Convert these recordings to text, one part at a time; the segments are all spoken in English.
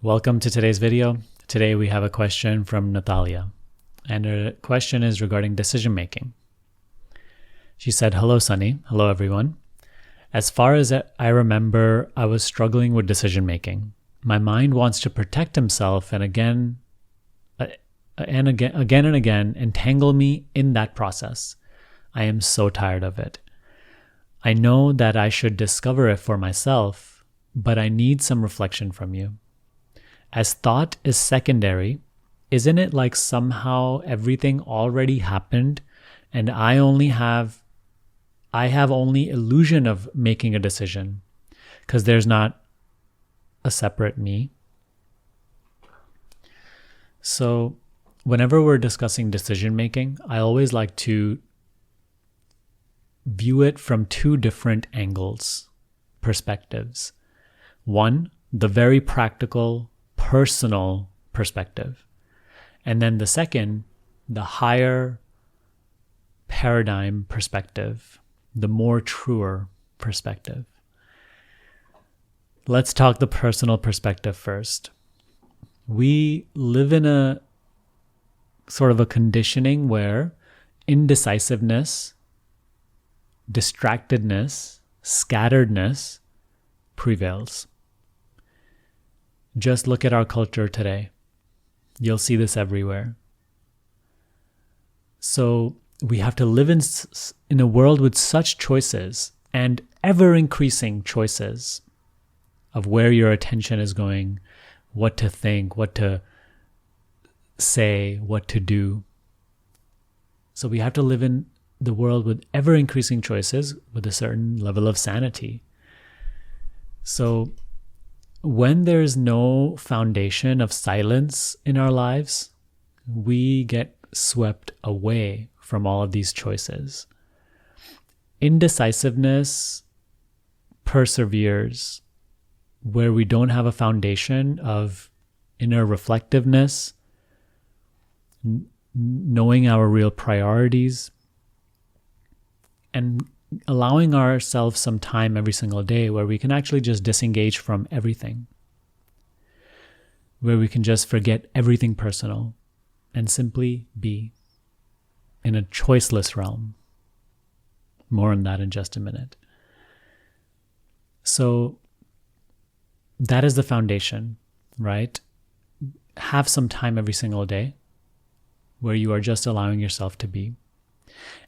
Welcome to today's video. Today we have a question from Natalia, and her question is regarding decision making. She said, "Hello, Sunny. Hello, everyone. As far as I remember, I was struggling with decision making. My mind wants to protect himself and again and again entangle me in that process. I am so tired of it. I know that I should discover it for myself, but I need some reflection from you. As thought is secondary, isn't it like somehow everything already happened and I have only illusion of making a decision because there's not a separate me?" So whenever we're discussing decision making, I always like to view it from two different angles, perspectives. One, the very practical, personal perspective. And then the second, the higher paradigm perspective, the more truer perspective. Let's talk the personal perspective first. We live in a sort of a conditioning where indecisiveness, distractedness, scatteredness prevails. Just look at our culture today. You'll see this everywhere. So we have to live in a world with such choices and ever-increasing choices of where your attention is going, what to think, what to say, what to do. So we have to live in the world with ever-increasing choices with a certain level of sanity. So when there's no foundation of silence in our lives, we get swept away from all of these choices. Indecisiveness perseveres where we don't have a foundation of inner reflectiveness, knowing our real priorities, and allowing ourselves some time every single day where we can actually just disengage from everything, where we can just forget everything personal and simply be in a choiceless realm. More on that in just a minute. So that is the foundation, right? Have some time every single day where you are just allowing yourself to be.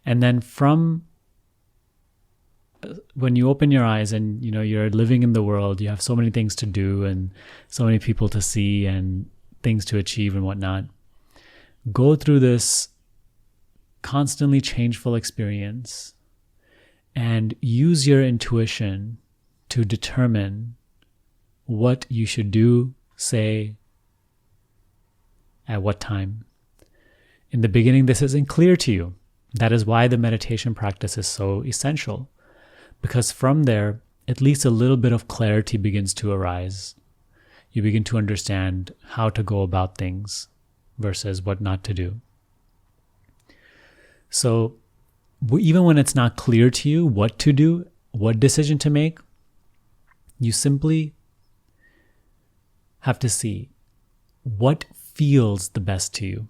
And then from when you open your eyes and you're living in the world, you have so many things to do and so many people to see and things to achieve and whatnot. Go through this constantly changeful experience and use your intuition to determine what you should do, say, at what time. In the beginning, this isn't clear to you. That is why the meditation practice is so essential, because from there, at least a little bit of clarity begins to arise. You begin to understand how to go about things versus what not to do. So even when it's not clear to you what to do, what decision to make, you simply have to see what feels the best to you.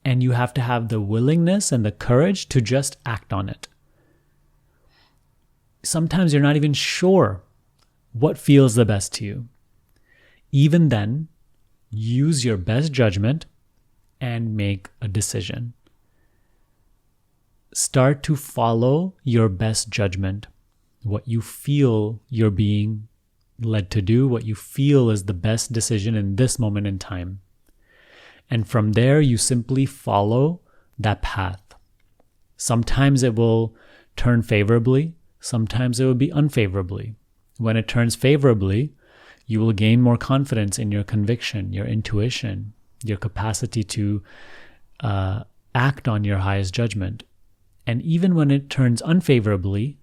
And you have to have the willingness and the courage to just act on it. Sometimes you're not even sure what feels the best to you. Even then, use your best judgment and make a decision. Start to follow your best judgment, what you feel you're being led to do, what you feel is the best decision in this moment in time. And from there, you simply follow that path. Sometimes it will turn favorably, sometimes it will be unfavorably. When it turns favorably, you will gain more confidence in your conviction, your intuition, your capacity to act on your highest judgment. And even when it turns unfavorably,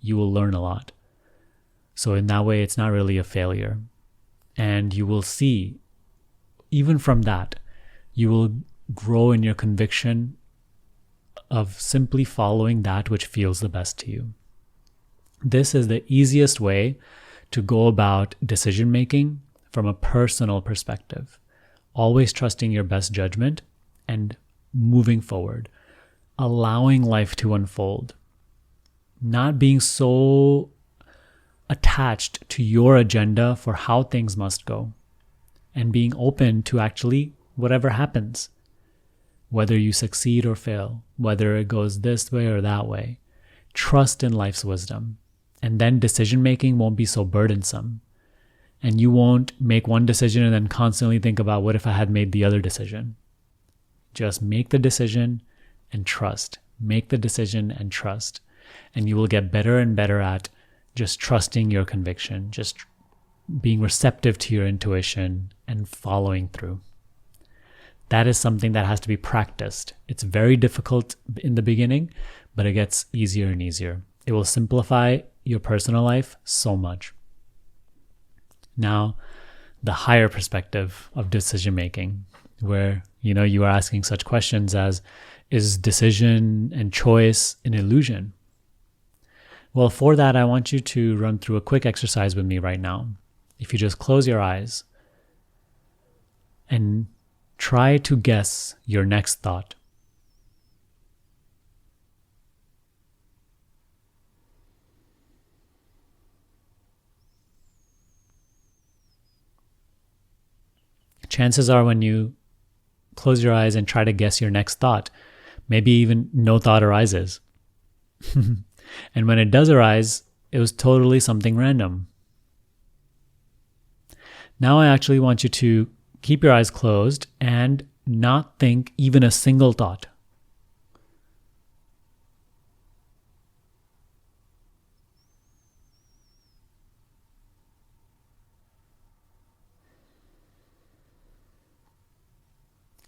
you will learn a lot. So in that way, it's not really a failure. And you will see, even from that, you will grow in your conviction of simply following that which feels the best to you. This is the easiest way to go about decision making from a personal perspective. Always trusting your best judgment and moving forward, allowing life to unfold, not being so attached to your agenda for how things must go, and being open to actually whatever happens, whether you succeed or fail, whether it goes this way or that way. Trust in life's wisdom, and then decision making won't be so burdensome. And you won't make one decision and then constantly think about, what if I had made the other decision? Just make the decision and trust. Make the decision and trust. And you will get better and better at just trusting your conviction, just being receptive to your intuition and following through. That is something that has to be practiced. It's very difficult in the beginning, but it gets easier and easier. It will simplify your personal life so much. Now, the higher perspective of decision making, where you are asking such questions as, is decision and choice an illusion? Well, for that, I want you to run through a quick exercise with me right now. If you just close your eyes and try to guess your next thought. Chances are when you close your eyes and try to guess your next thought, maybe even no thought arises. And when it does arise, it was totally something random. Now I actually want you to keep your eyes closed and not think even a single thought.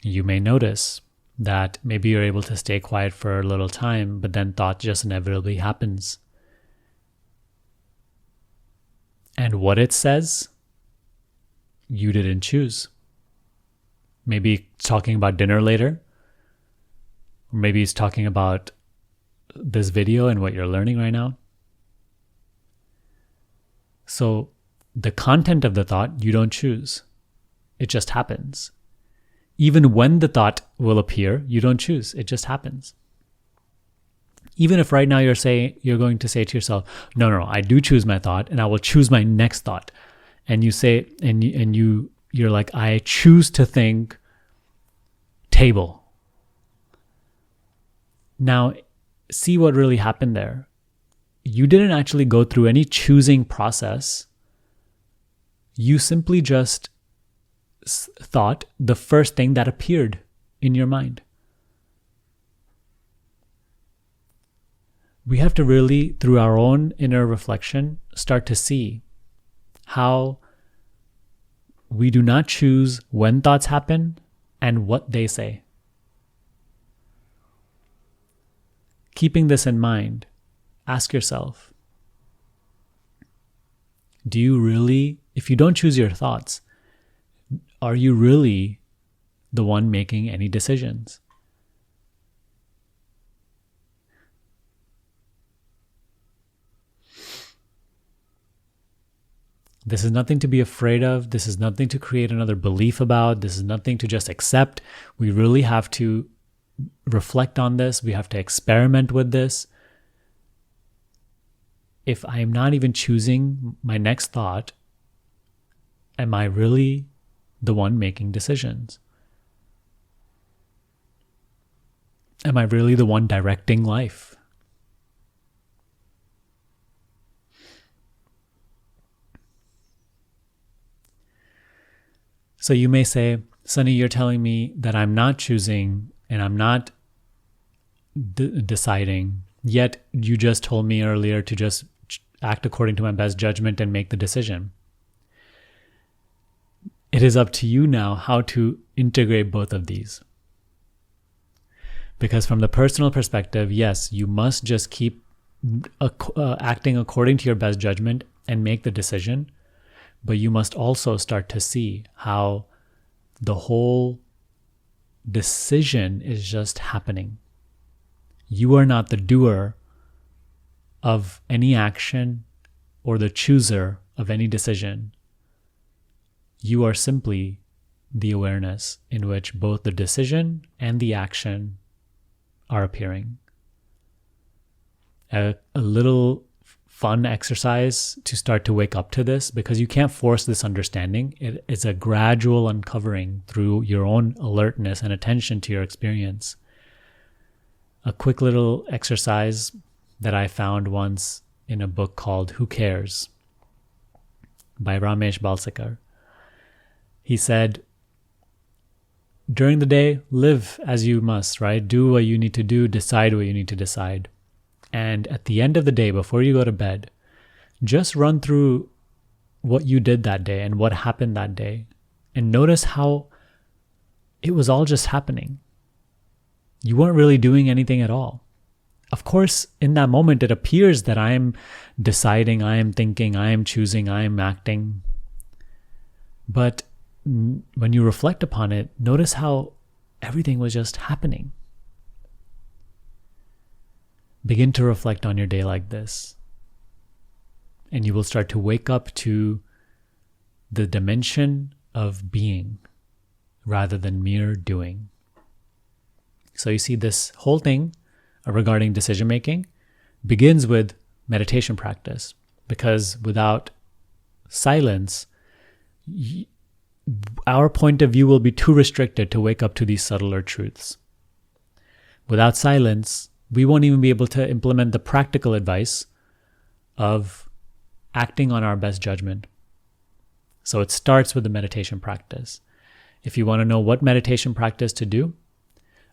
You may notice that maybe you're able to stay quiet for a little time, but then thought just inevitably happens. And what it says, you didn't choose. Maybe it's talking about dinner later, or maybe it's talking about this video and what you're learning right now. So the content of the thought, you don't choose. It just happens. Even when the thought will appear, you don't choose. It just happens. Even if right now you're going to say to yourself, no, I do choose my thought and I will choose my next thought. And you say, you're like, I choose to think table. Now, see what really happened there. You didn't actually go through any choosing process. You simply just thought the first thing that appeared in your mind. We have to really, through our own inner reflection, start to see how we do not choose when thoughts happen and what they say. Keeping this in mind, ask yourself, do you really, if you don't choose your thoughts, are you really the one making any decisions? This is nothing to be afraid of. This is nothing to create another belief about. This is nothing to just accept. We really have to reflect on this. We have to experiment with this. If I am not even choosing my next thought, am I really the one making decisions? Am I really the one directing life? So you may say, Sunny, you're telling me that I'm not choosing and I'm not deciding, yet you just told me earlier to just act according to my best judgment and make the decision. It is up to you now how to integrate both of these. Because from the personal perspective, yes, you must just keep acting according to your best judgment and make the decision. But you must also start to see how the whole decision is just happening. You are not the doer of any action or the chooser of any decision. You are simply the awareness in which both the decision and the action are appearing. A little fun exercise to start to wake up to this, because you can't force this understanding. It is a gradual uncovering through your own alertness and attention to your experience. A quick little exercise that I found once in a book called Who Cares by Ramesh Balsekar. He said, during the day, live as you must, right? Do what you need to do, decide what you need to decide. And at the end of the day, before you go to bed, just run through what you did that day and what happened that day. And notice how it was all just happening. You weren't really doing anything at all. Of course, in that moment, it appears that I am deciding, I am thinking, I am choosing, I am acting. But when you reflect upon it, notice how everything was just happening. Begin to reflect on your day like this, and you will start to wake up to the dimension of being rather than mere doing. So you see, this whole thing regarding decision making begins with meditation practice, because without silence, our point of view will be too restricted to wake up to these subtler truths. Without silence, we won't even be able to implement the practical advice of acting on our best judgment. So it starts with the meditation practice. If you want to know what meditation practice to do,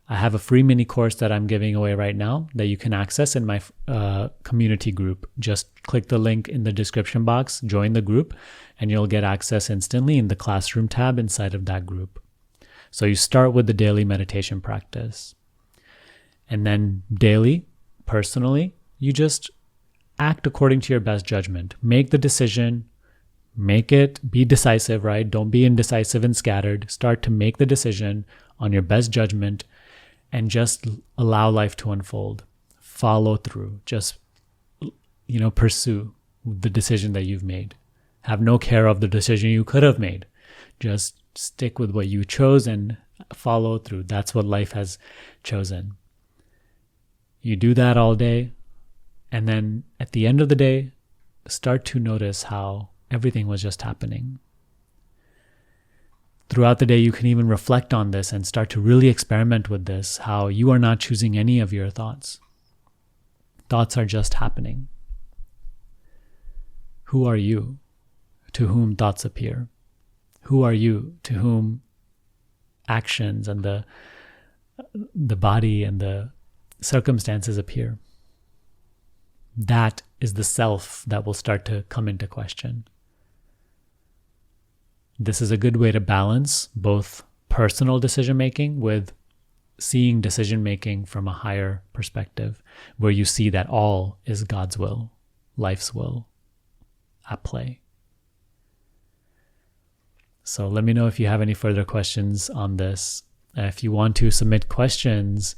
I have a free mini course that I'm giving away right now that you can access in my community group. Just click the link in the description box, join the group, and you'll get access instantly in the classroom tab inside of that group. So you start with the daily meditation practice. And then daily, personally, you just act according to your best judgment. Make the decision, be decisive, right? Don't be indecisive and scattered. Start to make the decision on your best judgment and just allow life to unfold. Follow through. Just, pursue the decision that you've made. Have no care of the decision you could have made. Just stick with what you chose and follow through. That's what life has chosen. You do that all day, and then at the end of the day, start to notice how everything was just happening. Throughout the day, you can even reflect on this and start to really experiment with this, how you are not choosing any of your thoughts. Thoughts are just happening. Who are you to whom thoughts appear? Who are you to whom actions and the body and the circumstances appear? That is the self that will start to come into question. This is a good way to balance both personal decision-making with seeing decision-making from a higher perspective, where you see that all is God's will, life's will at play. So let me know if you have any further questions on this. If you want to submit questions,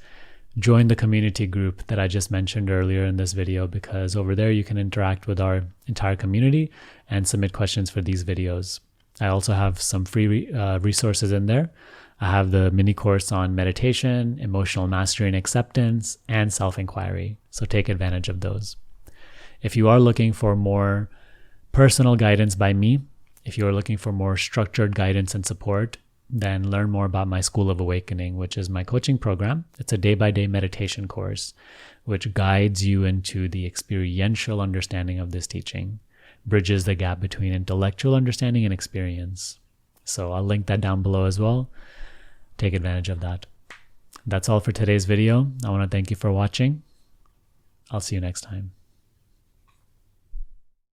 join the community group that I just mentioned earlier in this video, because over there you can interact with our entire community and submit questions for these videos. I also have some free resources in there. I have the mini course on meditation, emotional mastery and acceptance, and self-inquiry. So take advantage of those. If you are looking for more personal guidance by me, if you are looking for more structured guidance and support, then learn more about my School of Awakening, which is my coaching program. It's a day-by-day meditation course, which guides you into the experiential understanding of this teaching, bridges the gap between intellectual understanding and experience. So I'll link that down below as well. Take advantage of that. That's all for today's video. I want to thank you for watching. I'll see you next time.